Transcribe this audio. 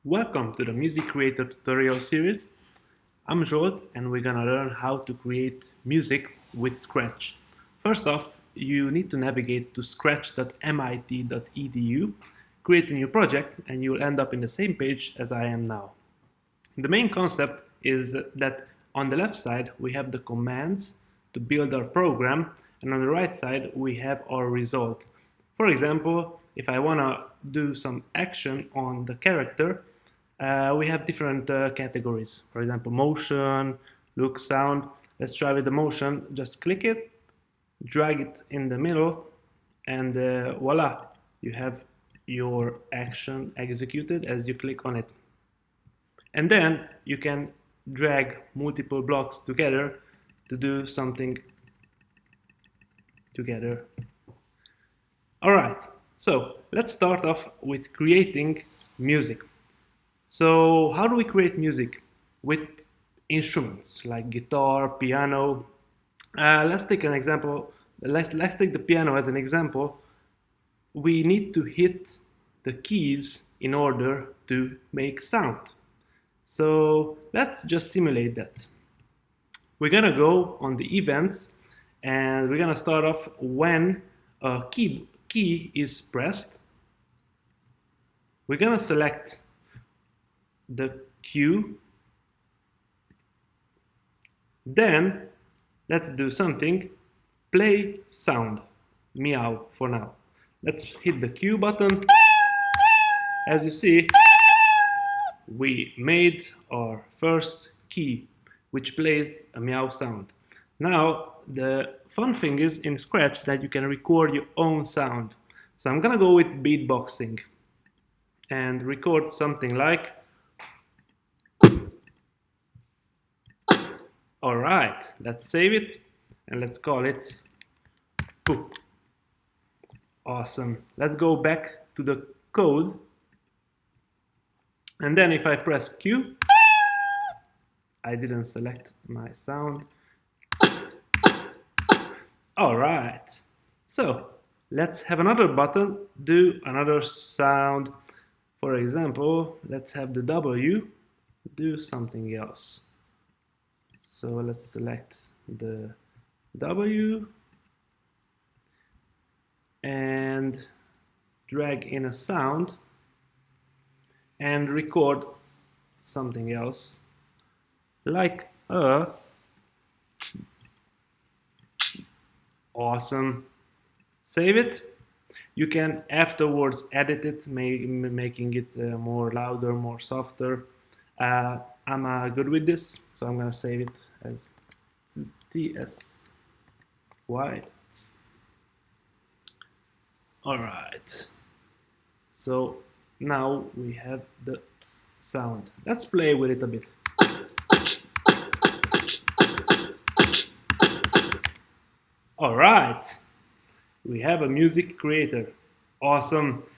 Welcome to the Music Creator tutorial series. I'm Jolt and we're gonna learn how to create music with Scratch. First off, you need to navigate to scratch.mit.edu, create a new project, and you'll end up in the same page as I am now. The main concept is that on the left side we have the commands to build our program, and on the right side we have our result. For example, if I want to do some action on the character, we have different categories. For example, motion, look, sound. Let's try with the motion. Just click it, drag it in the middle, and voila, you have your action executed as you click on it. And then you can drag multiple blocks together to do something together. All right, so let's start off with creating music. So how do we create music? With instruments like guitar, piano. Let's take an example. Let's take the piano as an example. We need to hit the keys in order to make sound. So let's just simulate that. We're gonna go on the events and we're gonna start off when a key is pressed. We're gonna select the cue. Then let's do something. Play sound. Meow for now. Let's hit the cue button. As you see, we made our first key, which plays a meow sound. Now, the fun thing is in Scratch that you can record your own sound. So I'm gonna go with beatboxing and record something like. All right, let's save it and let's call it Poo. Awesome. Let's go back to the code. And then if I press Q, I didn't select my sound. All right. So let's have another button, do another sound. For example, let's have the W do something else. So let's select the W and drag in a sound and record something else like a. Awesome. Save it. You can afterwards edit it, making it more louder, more softer. I'm good with this, so I'm gonna save it as TSY. All right. So now we have the sound. Let's play with it a bit. All right. We have a music creator. Awesome.